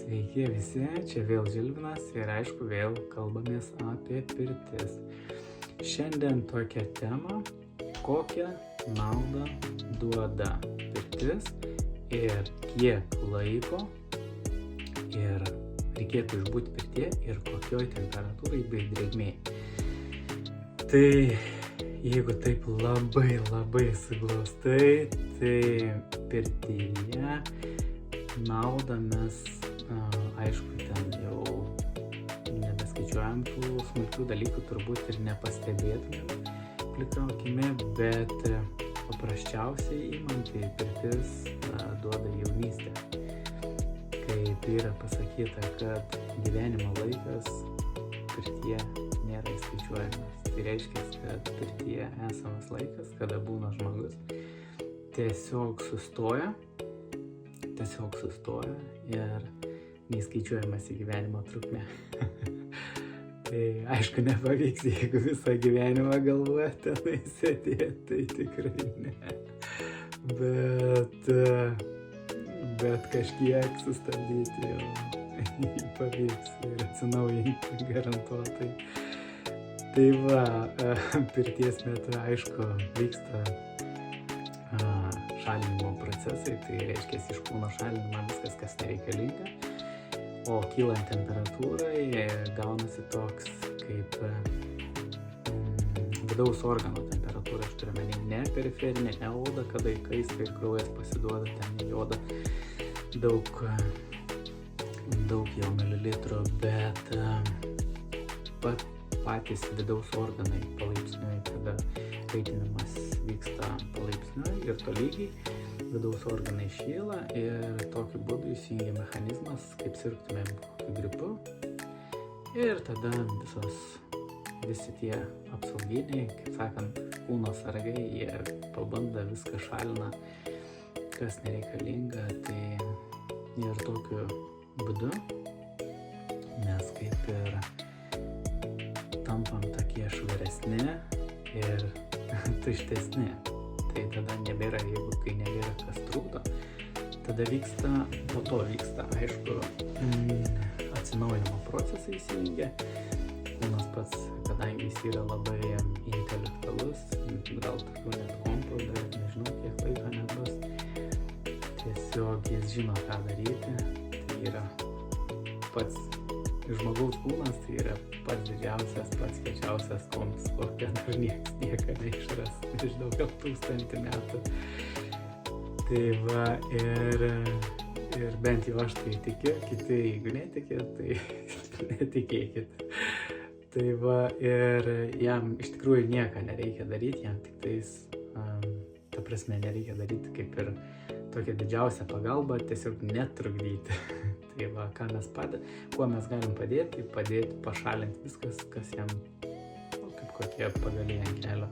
Sveiki visi, čia vėl Žilvinas ir aišku vėl kalbamės apie pirtis. Šiandien tokia tema, kokią naudą duoda pirtis ir kiek laiko ir reikėtų išbūti pirtyje ir kokioj temperatūrai bei drėgmėj. Tai jeigu taip labai suglaustai, tai pirtyje naudą mes, aišku, ten jau nebeskaičiuojam tų smulkių dalykų, turbūt ir nepastebėtumėm plika akimi, bet paprasčiausiai imant, tai pirtis duoda jaunystę. Kaip yra pasakyta, kad gyvenimo laikas pirtyje nėra įskaičiuojamas. Tai reiškia, kad pirtyje esamas laikas, kada būna žmogus, tiesiog sustoja ir neįskaičiuojamas į gyvenimo trukmę. Tai aišku, nepavyks, jeigu visą gyvenimą galvojate, tai sėdėti, tai tikrai ne. Bet kažkiek sustabdyti jau pavyks ir atsinaujinti garantuotai. Tai va, pirties metu, aišku, vyksta šalinimo procesai, tai reiškia iš kūno šalinama viskas, kas nereikalinga, o kylant temperatūrai gaunasi toks kaip vidaus organo temperatūra, aš turiu menį ne periferinė, ne oda, kada įkaista ir kraujas pasiduoda ten į odą daug jau mililitrų, bet patys vidaus organai palaipsniui, kada kaitinimas vyksta palaipsniui ir tolygiai, vidaus organai šyla ir tokiu būdu įsijungia mechanizmas, kaip sirgtumėm gripu, ir tada visi tie apsauginiai, kaip sakant, kūno sargai, jie pabanda viską šalina, kas nereikalinga, tai ir tokiu būdu mes kaip ir tampam tokie švaresni ir tuštesni. Tai tada nebėra, kai nebėra kas trukdo, tada po to vyksta, aišku, atsinaujinimo procesai įsijungia. Kūnas pats, kadangi jis yra labai intelektualus, gal tokių net kompų, bet nežinau, kiek laiko nebus. Tiesiog jis žino, ką daryti. Tai yra pats žmogaus kūnas, tai yra pats didžiausias, pats kiečiausias komps, kokio dar niekada neišras, nežinau, gal 1000 metų. Tai va, ir bent jau aš tai tikiu, kiti, jeigu netikėt, tai netikėkit. Tai va, ir jam iš tikrųjų nieko nereikia daryti, jam tik tais, ta prasme, nereikia daryti kaip ir tokia didžiausia pagalba, tiesiog netrukdyti. Tai va, kuo mes galim padėti, tai padėti pašalinti viskas, kas jam, kaip kokie pagaliai ant kelio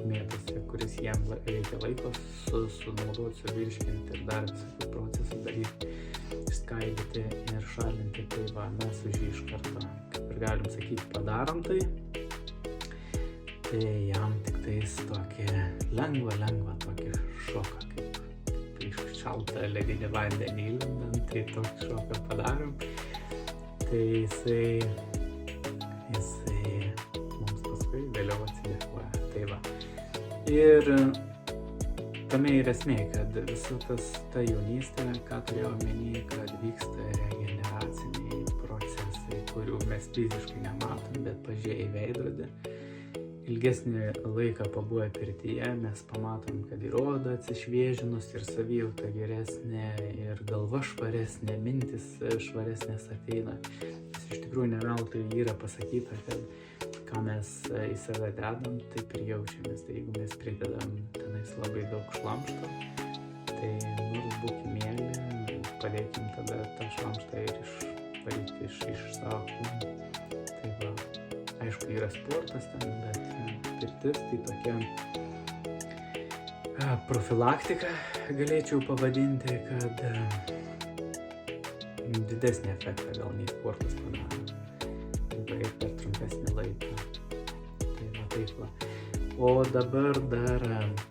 mėtosi, kuris jam reikia laiko sunaudoti, suvirškinti ir dar visokių procesų daryti, išskaidyti ir šalinti. Tai va, mes už jį iš karto, kaip ir galim sakyti, padarom tai. Tai jam tik tais tokį lengvą tokį šoką, kaip iš šaltą ledinį vandenį įlendant, tai tokį šoką padarom. Tai jisai mums paskui vėliau atsidėkoja. Tai va. Ir tame ir esmė, kad visa ta jaunystė, ką turėjau omeny, kad vyksta regeneraciniai procesai, kurių mes fiziškai nematom, bet pažiūrėję į veidrodį. Ilgesnį laiką pabuvę pirtyje, mes pamatom, kad ir oda atsišviežinus, ir savijauta geresnė, ir galva švaresnė, mintis švaresnės ateina. Nes iš tikrųjų neveltui yra pasakyta, kad ką mes į save dedam, taip ir jaučiamės. Tai jeigu mes pridedam tenais labai daug šlamšto, tai nors būkim mėly, padėkim tada tą šlamštą ir išvaryti iš savo kūno. Tai va, aišku, yra sportas ten, bet pirtis tai tokia profilaktika, galėčiau pavadinti, kad didesnį efektą gal nei sportas padaro. Tai ir per trumpesnį laiką. Tai va, taip va. O dabar dar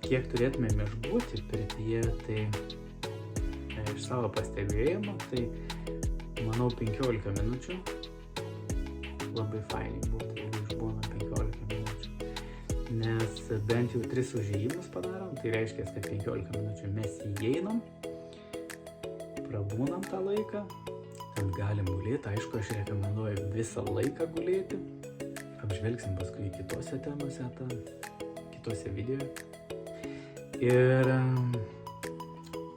kiek turėtumėm išbūti pirtyje, tai iš savo pastebėjimo, tai manau 15 minučių. Labai fainiai būtų, jeigu išbūna 15 minučių. Nes bent jau 3 užėjimus padarom, tai reiškia, kad 15 minučių mes įeinam, prabūnam tą laiką, ten galim gulėti, aišku, aš rekomenduoju visą laiką gulėti, apžvelgsim paskui kitose temose, kitose video. Ir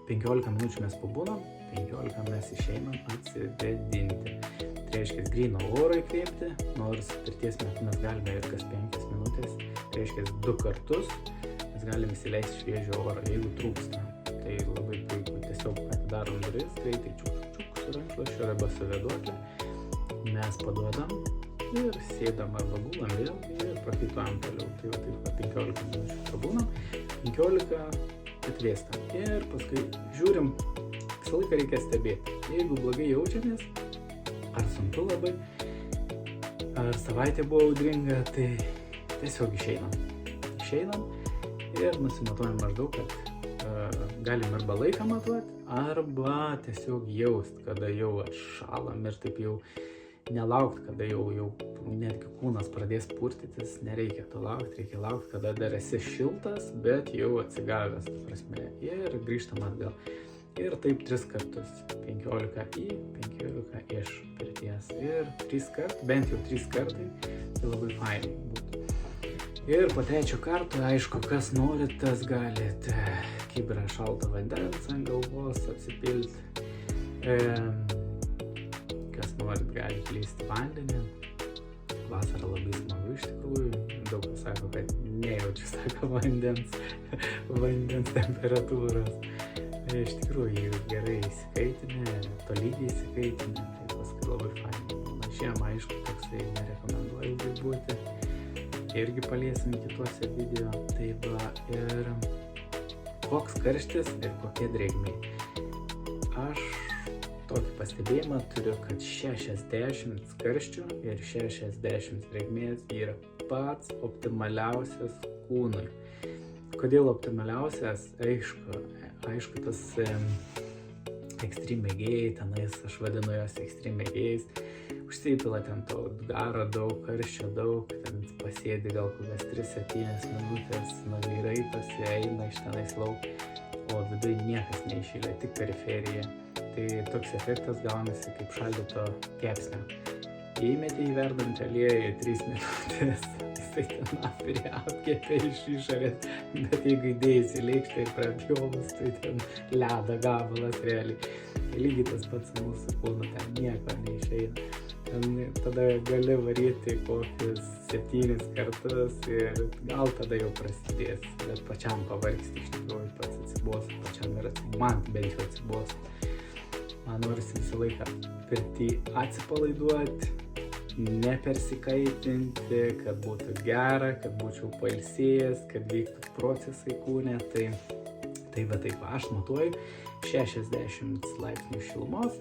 15 minučių mes pabūnam, 15 mes išeinam atsivedinti. Tai reiškia, gryno oro įkvėpti, nors pirties metu mes galime ir kas 5 minutės, tai reiškia 2 kartus mes galime įsileisti šviežio oro, jeigu trūksta. Tai labai puiku, tiesiog atidarom duris, greitai čiuk su rankšluosčiu arba su vėduoklė, mes paduodam ir sėdam arba gulam vėl ir prakaituojam toliau. Tai va taip 15 minučių prabūnam, 15 atvėstam ir paskui žiūrim, visą laiką reikia stebėti. Jeigu blogai jaučiamės, ar sunku labai, ar savaitė buvo audringa, tai tiesiog išeinam ir nusimatuojam maždaug, kad galim arba laiką matuoti, arba tiesiog jaust, kada jau atšalam ir taip jau nelaukti, kada jau netgi kūnas pradės purtytis, nereikia to laukti, reikia laukti, kada dar esi šiltas, bet jau atsigavęs, ta prasme, ir grįžtam atgal. Ir taip 3 kartus, 15 į, 15 iš pirties. Ir 3 kartai, bent jau 3 kartai, tai labai fainai būtų. Ir po 3 karto, aišku, kas norit, tas galit kibirą šalto vandens ant galvos apsipilti. Kas norit, galit lysti vandenį. Vasara labai smagu iš tikrųjų. Daug kas sako, kad nejaučiu, sako, vandens temperatūros. Iš tikrųjų, jeigu gerai įsikaitinė, tolygiai įsikaitinė, tai paskui labai fainai. Na, žiemą, aišku, toksai nerekomenduoju ilgai būti. Irgi paliesim kituose video. Tai va, ir koks karštis ir kokie drėgmė. Aš tokį pastebėjimą turiu, kad 60 karščio ir 60 drėgmės yra pats optimaliausias kūnui. Kodėl optimaliausias? Aišku, tas extreme mėgėjai, tenais aš vadinu jos extreme mėgėjais, užsipila ten to garo daug, karščio daug, ten pasėdi gal kokias 3-7 minutės, nagai raitosi, eina iš tenais lauk, o viduje niekas neišylia, tik periferija. Tai toks efektas gaunasi kaip šaldyto kepsnio. Įmeti į verdantį aliejų 3 minutės, jisai ten apirė apkepė iš išorės, bet jeigu įdėjus į lėkštę ir prapjovus, tai ten ledo gabalas realiai. Tai lygiai tas pats mūsų kūnu, ten nieko neišeina. Tada gali varyti kokius 7 kartus ir gal tada jau prasidės, bet pačiam pavargsti iš tikrųjų, pats atsibos, pačiam ir man bent jau atsibos. Man norisi visą laiką pirtį atsipalaiduoti, nepersikaitinti, kad būtų gera, kad būčiau pailsėjęs, kad vyktų procesai kūne. Tai va taip aš matuoju 60 laipsnių šilumos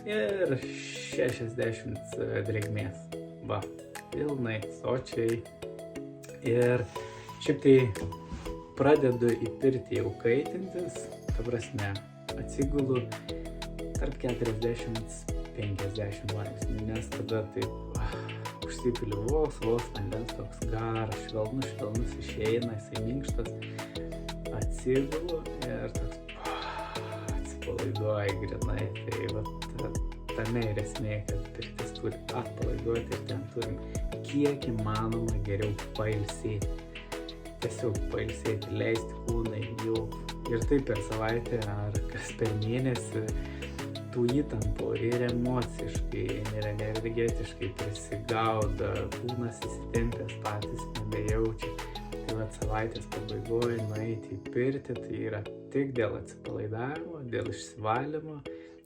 ir 60 drėgmės. Va, pilnai, sočiai. Ir šiaip tai pradedu į pirtį jau kaitintis, ta prasme, atsigulu tarp 40-50 laipsnių, nes tada taip užsipiliu vos vandens, toks garas, švelnus išeina, jisai minkštas, atsigulu ir toks atsipalaiduoja grinai. Tai va, tame ir esmė, kad pirtis turi atpalaiduoti ir ten turim kiek įmanoma geriau pailsėti. Tiesiog pailsėti, leisti kūnai jau ir taip per savaitę ar kas per mėnesį tų įtampų ir emociškai, ir energetiškai prisigauda, kūnas įsitempęs, patys nebejaučia. Tai va, savaitės pabaigoje nueiti į pirtį, tai yra tik dėl atsipalaidavimo, dėl išsivalymo,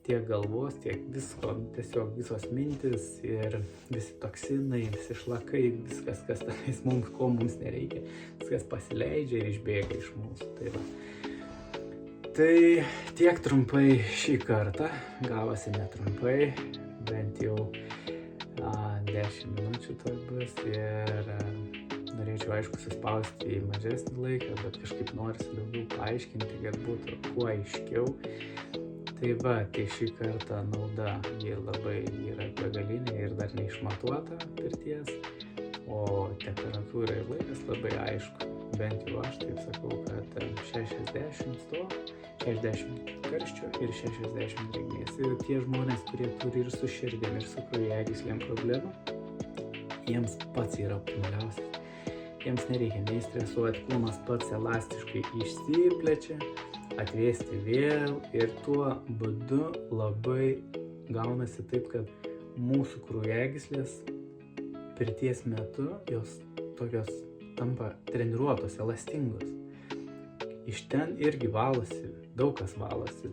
tiek galvos, tiek visko, tiesiog visos mintis ir visi toksinai, visi šlakai, viskas, kas tenais mums, ko mums nereikia, viskas pasileidžia ir išbėga iš mūsų. Tai va. Tai tiek trumpai šį kartą, gavosi netrumpai, bent jau 10 minučių tai bus ir norėčiau aišku suspausti į mažesnį laiką, bet kažkaip norisi daugiau paaiškinti, kad būtų kuo aiškiau. Tai va, tai šį kartą nauda, ji labai yra begalinė ir dar neišmatuota pirties, o temperatūra ir laikas labai aišku. Bent jau aš taip sakau, kad 60 karščio ir 60 drėgmės. Ir tie žmonės, kurie turi ir su širdim, ir su kraujagyslėm problemų, jiems pats yra optimaliausias. Jiems nereikia nei stresuoti, kūnas pats elastiškai išsiplečia, atvėsti vėl ir tuo būdu labai gaunasi taip, kad mūsų kraujagyslės pirties metu jos tokios tampa treniruotos, elastingos. Iš ten irgi valosi, daug kas valosi.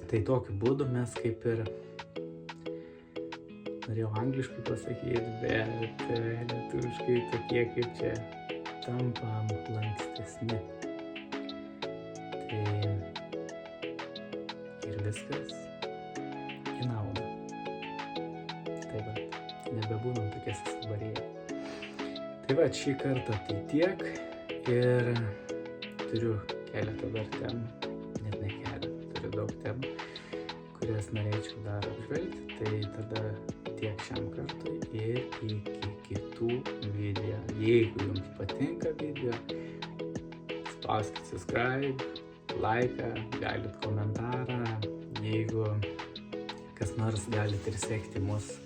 Tai tokiu būdu mes kaip ir, norėjau angliškai pasakyti, bet lietuviškai tokie kaip čia tampam lankstesni. Tai ir viskas į naudą. Tai va, nebebūnam tokie susibarėję. Tai va, šį kartą tai tiek ir turiu keletą dar temų, net ne keletą, turiu daug temų, kurias norėčiau dar apžvelgti, tai tada tiek šiam kartui ir iki kitų video. Jeigu jums patinka video, spauskit subscribe, laiką, galit komentarą, jeigu kas nors galit ir sekti mus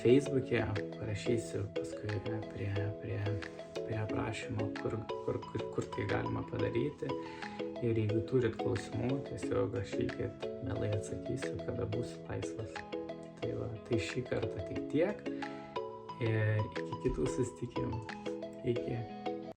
Facebook'e, parašysiu paskui prie aprašymo, kur tai galima padaryti. Ir jeigu turit klausimų, tiesiog rašykit, mielai atsakysiu, kada būsiu laisvas. Tai va, tai šį kartą tik tiek ir iki kitų susitikimų. Iki.